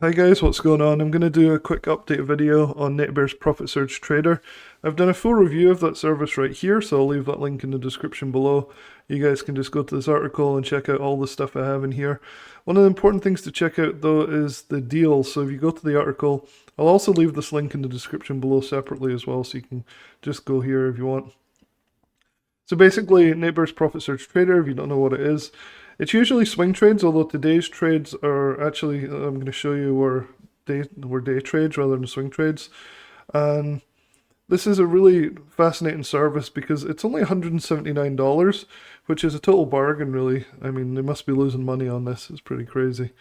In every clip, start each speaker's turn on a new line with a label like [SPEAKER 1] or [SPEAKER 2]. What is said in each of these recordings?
[SPEAKER 1] Hi guys, what's going on? I'm going to do a quick update video on NetBear's Profit Surge Trader. I've done a full review of that service right here, so I'll leave that link in the description below. You guys can just go to this article and check out all the stuff I have in here. One of the important things to check out though is the deals. So if you go to the article, I'll also leave this link in the description below separately as well, so you can just go here if you want. So basically, NetBear's Profit Surge Trader, if you don't know what it is, it's usually swing trades, although today's trades are actually, I'm going to show you were day trades rather than swing trades. And this is a really fascinating service because it's only $179, which is a total bargain, really. I mean, they must be losing money on this. It's pretty crazy.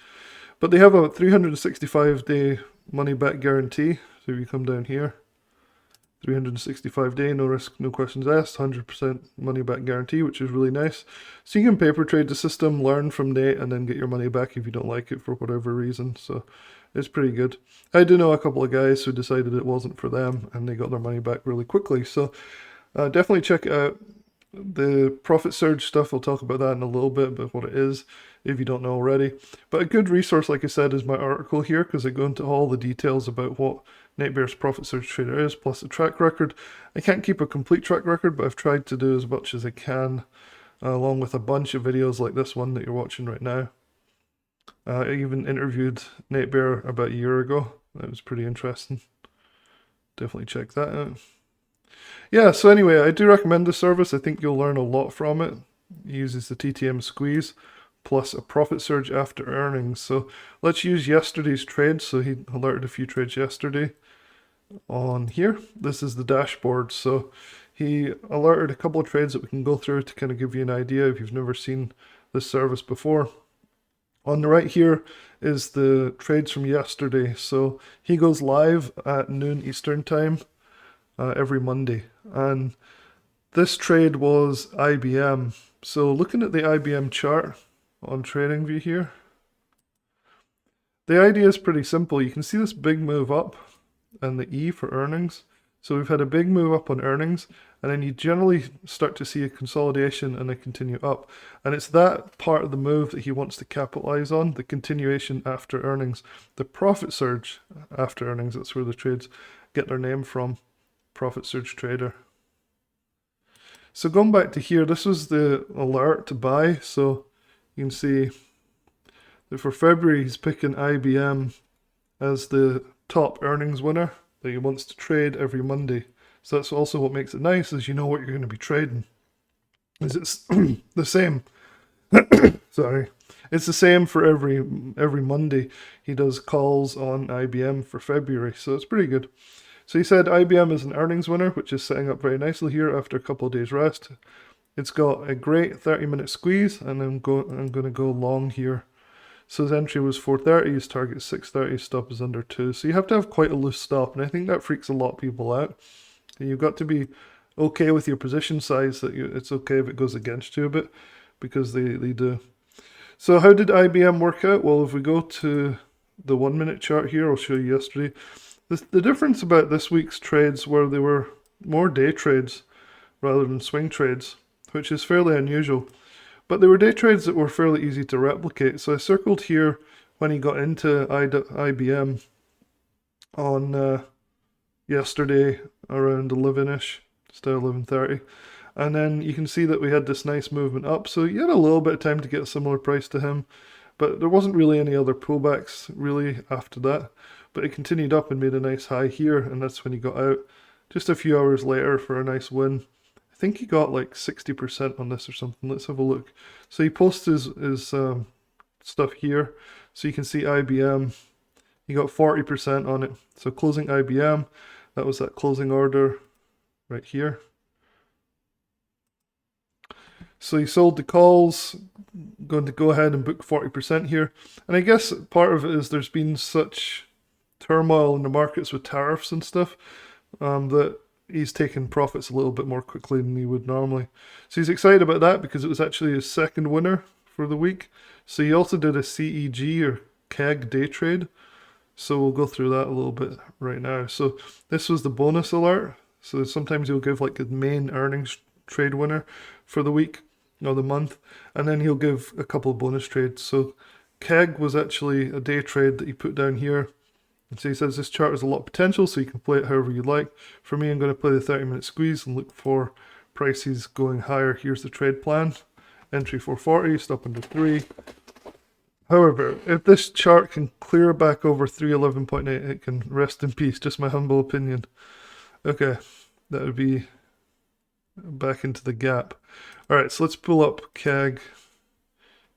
[SPEAKER 1] But they have a 365-day money-back guarantee. So if you come down here, 365-day, no risk, no questions asked, 100% money back guarantee, which is really nice. So you can paper trade the system, learn from Nate, and then get your money back if you don't like it for whatever reason. So it's pretty good. I do know a couple of guys who decided it wasn't for them, and they got their money back really quickly. So definitely check it out. The profit surge stuff, I'll talk about that in a little bit, about what it is, if you don't know already. But a good resource, like I said, is my article here, because I go into all the details about what NetBear's Profit Surge Trader is, plus a track record. I can't keep a complete track record, but I've tried to do as much as I can, along with a bunch of videos like this one that you're watching right now. I even interviewed NetBear about a year ago. That was pretty interesting. Definitely check that out. Yeah, so anyway, I do recommend this service. I think you'll learn a lot from it. It uses the TTM squeeze plus a profit surge after earnings. So let's use yesterday's trade. So he alerted a few trades yesterday on here. This is the dashboard. So he alerted a couple of trades that we can go through to kind of give you an idea if you've never seen this service before. On the right here is the trades from yesterday. So he goes live at noon Eastern time every Monday. And this trade was IBM. So looking at the IBM chart on TradingView here, the idea is pretty simple. You can see this big move up and the E for earnings. So we've had a big move up on earnings, and then you generally start to see a consolidation and a continue up. And it's that part of the move that he wants to capitalize on, the continuation after earnings. The profit surge after earnings, that's where the trades get their name from, Profit Surge Trader. So going back to here, this was the alert to buy. So you can see that for February, he's picking IBM as the top earnings winner that he wants to trade every Monday. So that's also what makes it nice, is you know what you're going to be trading. Is it's the same. Sorry. It's the same for every Monday. He does calls on IBM for February, so it's pretty good. So he said IBM is an earnings winner, which is setting up very nicely here after a couple of days rest. It's got a great 30-minute squeeze, and I'm going to go long here. So his entry was 430, his target is 630, stop is under 2. So you have to have quite a loose stop, and I think that freaks a lot of people out. And you've got to be okay with your position size, that it's okay if it goes against you a bit, because they do. So how did IBM work out? Well, if we go to the 1 minute chart here, I'll show you yesterday. The difference about this week's trades were they were more day trades rather than swing trades, which is fairly unusual. But they were day trades that were fairly easy to replicate. So I circled here when he got into IBM on yesterday around 11ish, still 11:30. And then you can see that we had this nice movement up. So you had a little bit of time to get a similar price to him. But there wasn't really any other pullbacks really after that. But it continued up and made a nice high here. And that's when he got out just a few hours later for a nice win. I think he got like 60% on this or something. Let's have a look. So he posted his stuff here. So you can see IBM. He got 40% on it. So closing IBM, that was that closing order right here. So he sold the calls, going to go ahead and book 40% here. And I guess part of it is there's been such turmoil in the markets with tariffs and stuff that he's taken profits a little bit more quickly than he would normally. So he's excited about that because it was actually his second winner for the week. So he also did a CEG or CEG day trade. So we'll go through that a little bit right now. So this was the bonus alert. So sometimes he'll give like a main earnings trade winner for the week or the month, and then he'll give a couple of bonus trades. So CEG was actually a day trade that he put down here. And so he says this chart has a lot of potential, so you can play it however you like. For me, I'm going to play the 30-minute squeeze and look for prices going higher. Here's the trade plan. Entry 440, stop under 3. However, if this chart can clear back over 311.8, it can rest in peace, just my humble opinion. Okay, that would be back into the gap. Alright, so let's pull up CEG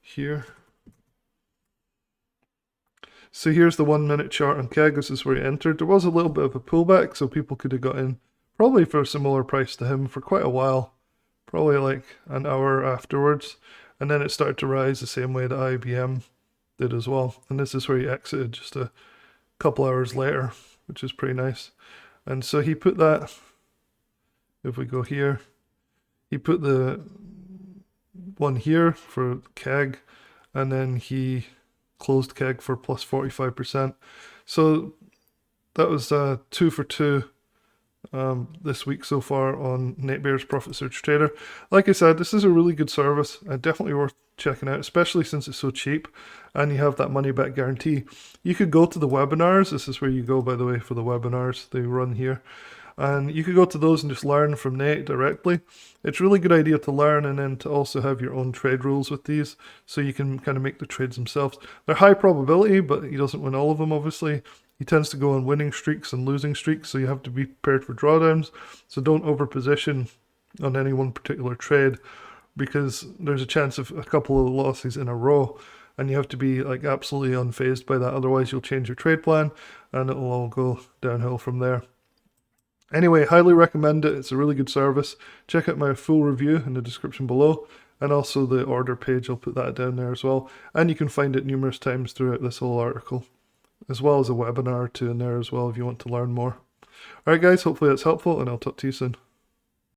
[SPEAKER 1] here. So here's the 1 minute chart on CEG. This is where he entered. There was a little bit of a pullback, so people could have got in probably for a similar price to him for quite a while, probably like an hour afterwards. And then it started to rise the same way that IBM did as well. And this is where he exited just a couple hours later, which is pretty nice. And so he put that, if we go here, he put the one here for CEG, and then he closed CEG for plus 45%. So that was 2 for 2 this week so far on NateBear's Profit Surge Trader. Like I said, this is a really good service and definitely worth checking out, especially since it's so cheap and you have that money back guarantee. You could go to the webinars. This is where you go, by the way, for the webinars they run here. And you could go to those and just learn from Nate directly. It's a really good idea to learn and then to also have your own trade rules with these so you can kind of make the trades themselves. They're high probability, but he doesn't win all of them, obviously. He tends to go on winning streaks and losing streaks, so you have to be prepared for drawdowns. So don't overposition on any one particular trade because there's a chance of a couple of losses in a row and you have to be like absolutely unfazed by that. Otherwise, you'll change your trade plan and it'll all go downhill from there. Anyway, highly recommend it. It's a really good service. Check out my full review in the description below, and also the order page. I'll put that down there as well. And you can find it numerous times throughout this whole article, as well as a webinar or two in there as well if you want to learn more. Alright guys, hopefully that's helpful, and I'll talk to you soon.